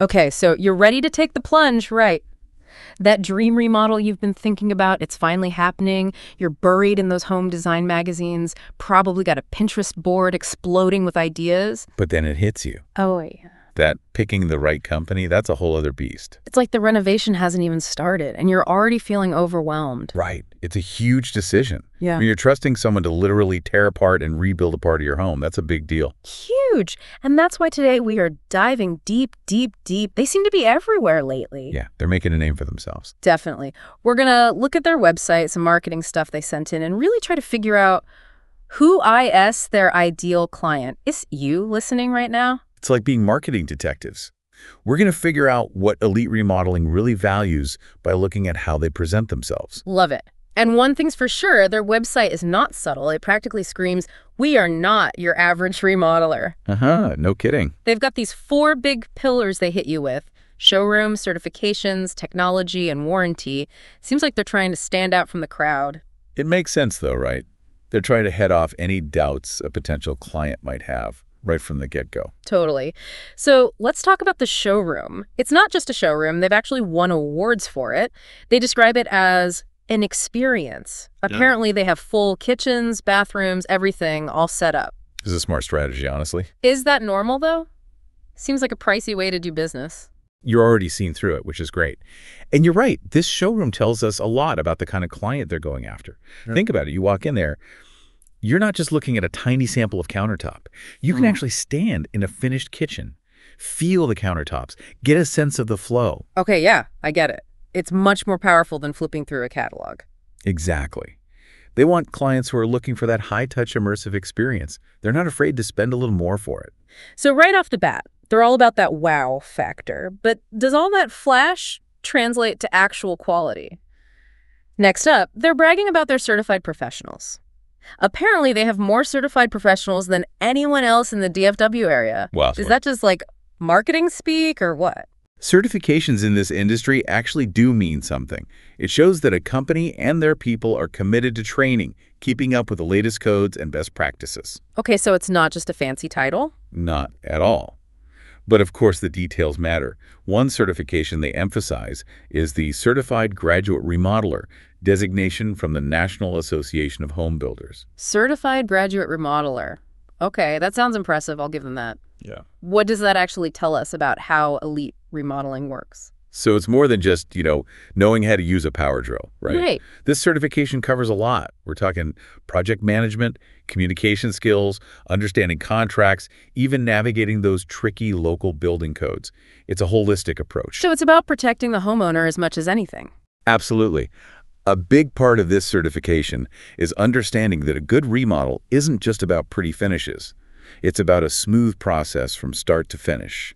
Okay, so you're ready to take the plunge, right? That dream remodel you've been thinking about, it's finally happening. You're buried in those home design magazines, probably got a Pinterest board exploding with ideas. But then it hits you. Oh, yeah. That picking the right company, that's a whole other beast. It's like the renovation hasn't even started, and you're already feeling overwhelmed. Right. It's a huge decision. Yeah. When you're trusting someone to literally tear apart and rebuild a part of your home, that's a big deal. Huge. And that's why today we are diving deep, deep, deep. They seem to be everywhere lately. Yeah, they're making a name for themselves. Definitely. We're going to look at their website, some marketing stuff they sent in, and really try to figure out who is their ideal client. Is you listening right now? It's like being marketing detectives. We're going to figure out what Elite Remodeling really values by looking at how they present themselves. Love it. And one thing's for sure, their website is not subtle. It practically screams, we are not your average remodeler. No kidding. They've got these 4 big pillars they hit you with: showroom, certifications, technology, and warranty. Seems like they're trying to stand out from the crowd. It makes sense though, right? They're trying to head off any doubts a potential client might have right from the get-go. Totally. So let's talk about the showroom. It's not just a showroom. They've actually won awards for it. They describe it as an experience. Apparently, they have full kitchens, bathrooms, everything all set up. This is a smart strategy, honestly. Is that normal, though? Seems like a pricey way to do business. You're already seen through it, which is great. And you're right. This showroom tells us a lot about the kind of client they're going after. Yeah. Think about it. You walk in there, you're not just looking at a tiny sample of countertop. You can actually stand in a finished kitchen, feel the countertops, get a sense of the flow. Okay, yeah, I get it. It's much more powerful than flipping through a catalog. Exactly. They want clients who are looking for that high-touch immersive experience. They're not afraid to spend a little more for it. So right off the bat, they're all about that wow factor. But does all that flash translate to actual quality? Next up, they're bragging about their certified professionals. Apparently, they have more certified professionals than anyone else in the DFW area. Wow. Is that just like marketing speak or what? Certifications in this industry actually do mean something. It shows that a company and their people are committed to training, keeping up with the latest codes and best practices. Okay, so it's not just a fancy title? Not at all. But of course, the details matter. One certification they emphasize is the Certified Graduate Remodeler designation from the National Association of Home Builders. Certified Graduate Remodeler. Okay, that sounds impressive. I'll give them that. Yeah. What does that actually tell us about how elite remodeling works? So it's more than just, knowing how to use a power drill, right? Right. This certification covers a lot. We're talking project management, communication skills, understanding contracts, even navigating those tricky local building codes. It's a holistic approach. So it's about protecting the homeowner as much as anything. Absolutely. A big part of this certification is understanding that a good remodel isn't just about pretty finishes. It's about a smooth process from start to finish.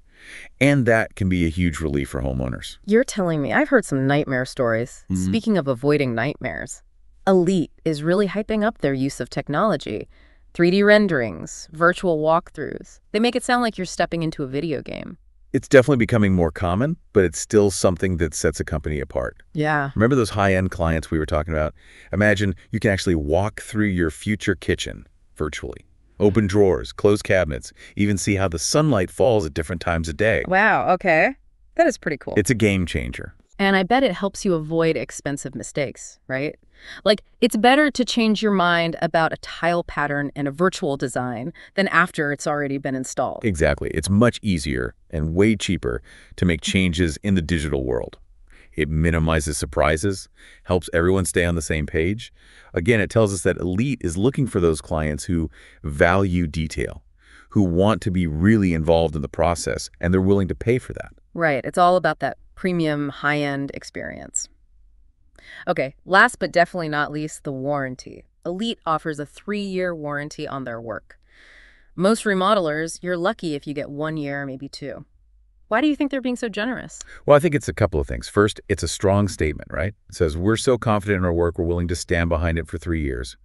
And that can be a huge relief for homeowners. You're telling me I've heard some nightmare stories. Speaking of avoiding nightmares, Elite is really hyping up their use of technology. 3D renderings, virtual walkthroughs. They make it sound like you're stepping into a video game. It's definitely becoming more common, but it's still something that sets a company apart. Yeah. Remember those high-end clients we were talking about? Imagine you can actually walk through your future kitchen virtually. Open drawers, close cabinets, even see how the sunlight falls at different times of day. Wow, okay. That is pretty cool. It's a game changer. And I bet it helps you avoid expensive mistakes, right? Like, it's better to change your mind about a tile pattern in a virtual design than after it's already been installed. Exactly. It's much easier and way cheaper to make changes in the digital world. It minimizes surprises, helps everyone stay on the same page. Again, it tells us that Elite is looking for those clients who value detail, who want to be really involved in the process, and they're willing to pay for that. Right. It's all about that premium, high-end experience. Okay, last but definitely not least, the warranty. Elite offers a 3-year warranty on their work. Most remodelers, you're lucky if you get 1 year, maybe 2. Why do you think they're being so generous? Well, I think it's a couple of things. First, it's a strong statement, right? It says, we're so confident in our work, we're willing to stand behind it for 3 years.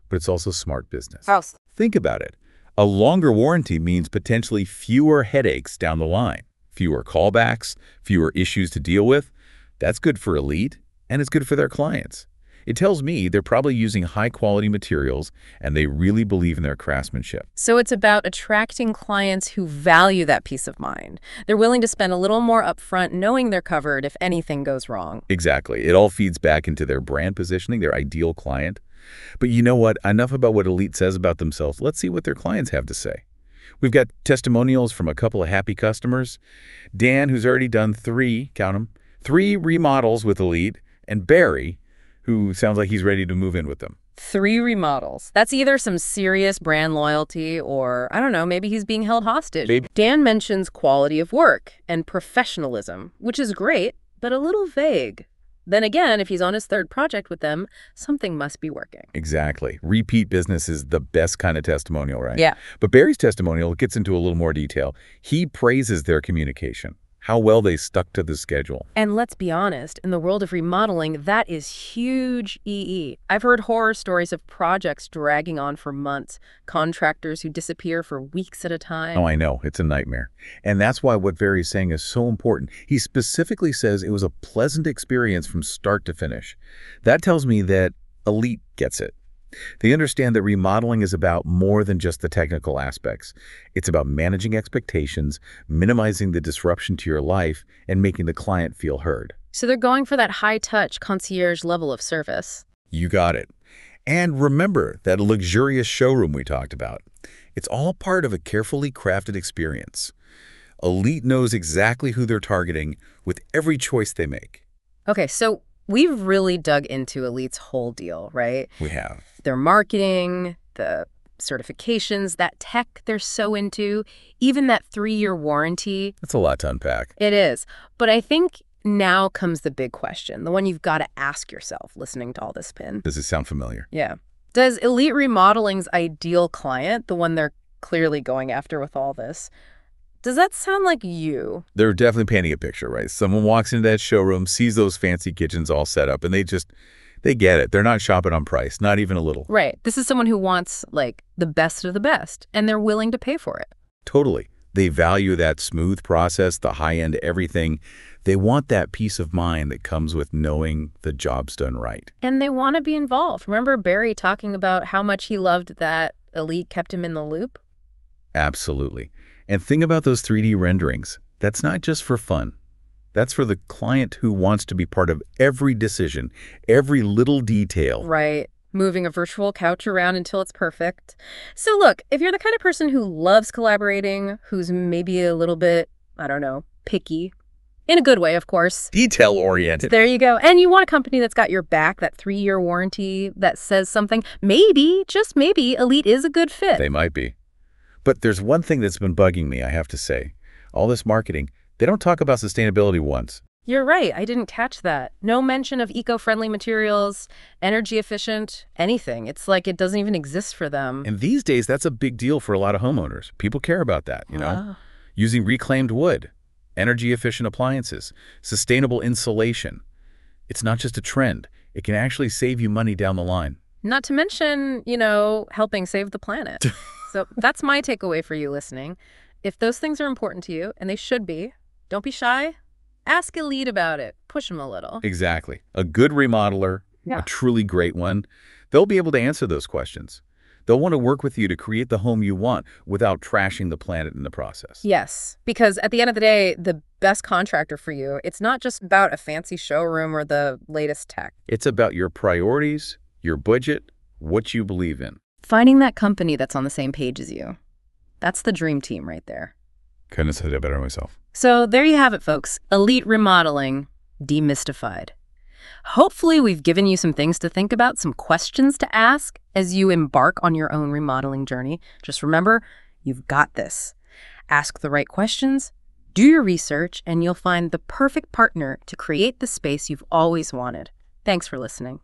But it's also smart business. House. Think about it. A longer warranty means potentially fewer headaches down the line, fewer callbacks, fewer issues to deal with. That's good for Elite, and it's good for their clients. It tells me they're probably using high-quality materials and they really believe in their craftsmanship. So it's about attracting clients who value that peace of mind. They're willing to spend a little more upfront knowing they're covered if anything goes wrong. Exactly. It all feeds back into their brand positioning, their ideal client. But you know what? Enough about what Elite says about themselves. Let's see what their clients have to say. We've got testimonials from a couple of happy customers. Dan, who's already done count them, 3 remodels with Elite, and Barry, who sounds like he's ready to move in with them. 3 remodels. That's either some serious brand loyalty or, I don't know, maybe he's being held hostage. Maybe. Dan mentions quality of work and professionalism, which is great, but a little vague. Then again, if he's on his 3rd project with them, something must be working. Exactly. Repeat business is the best kind of testimonial, right? Yeah. But Barry's testimonial gets into a little more detail. He praises their communication, how well they stuck to the schedule. And let's be honest, in the world of remodeling, that is huge EE. I've heard horror stories of projects dragging on for months, contractors who disappear for weeks at a time. Oh, I know. It's a nightmare. And that's why what Barry's saying is so important. He specifically says it was a pleasant experience from start to finish. That tells me that Elite gets it. They understand that remodeling is about more than just the technical aspects. It's about managing expectations, minimizing the disruption to your life, and making the client feel heard. So they're going for that high-touch concierge level of service. You got it. And remember that luxurious showroom we talked about. It's all part of a carefully crafted experience. Elite knows exactly who they're targeting with every choice they make. Okay, so we've really dug into Elite's whole deal, right? We have. Their marketing, the certifications, that tech they're so into, even that 3-year warranty. That's a lot to unpack. It is. But I think now comes the big question, the one you've got to ask yourself listening to all this spin. Does it sound familiar? Yeah. Does Elite Remodeling's ideal client, the one they're clearly going after with all this, does that sound like you? They're definitely painting a picture, right? Someone walks into that showroom, sees those fancy kitchens all set up, and they get it. They're not shopping on price, not even a little. Right. This is someone who wants, like, the best of the best, and they're willing to pay for it. Totally. They value that smooth process, the high-end everything. They want that peace of mind that comes with knowing the job's done right. And they want to be involved. Remember Barry talking about how much he loved that Elite kept him in the loop? Absolutely. And think about those 3D renderings. That's not just for fun. That's for the client who wants to be part of every decision, every little detail. Right. Moving a virtual couch around until it's perfect. So look, if you're the kind of person who loves collaborating, who's maybe a little bit, I don't know, picky, in a good way, of course. Detail-oriented. There you go. And you want a company that's got your back, that 3-year warranty that says something. Maybe, just maybe, Elite is a good fit. They might be. But there's one thing that's been bugging me, I have to say. All this marketing, they don't talk about sustainability once. You're right. I didn't catch that. No mention of eco-friendly materials, energy efficient, anything. It's like it doesn't even exist for them. And these days, that's a big deal for a lot of homeowners. People care about that, you know? Wow. Using reclaimed wood, energy efficient appliances, sustainable insulation. It's not just a trend. It can actually save you money down the line. Not to mention, helping save the planet. So that's my takeaway for you listening. If those things are important to you, and they should be, don't be shy. Ask Elite about it. Push them a little. Exactly. A good remodeler, a truly great one, they'll be able to answer those questions. They'll want to work with you to create the home you want without trashing the planet in the process. Yes, because at the end of the day, the best contractor for you, it's not just about a fancy showroom or the latest tech. It's about your priorities, your budget, what you believe in. Finding that company that's on the same page as you. That's the dream team right there. Couldn't have said it better myself. So there you have it, folks. Elite Remodeling, demystified. Hopefully we've given you some things to think about, some questions to ask as you embark on your own remodeling journey. Just remember, you've got this. Ask the right questions, do your research, and you'll find the perfect partner to create the space you've always wanted. Thanks for listening.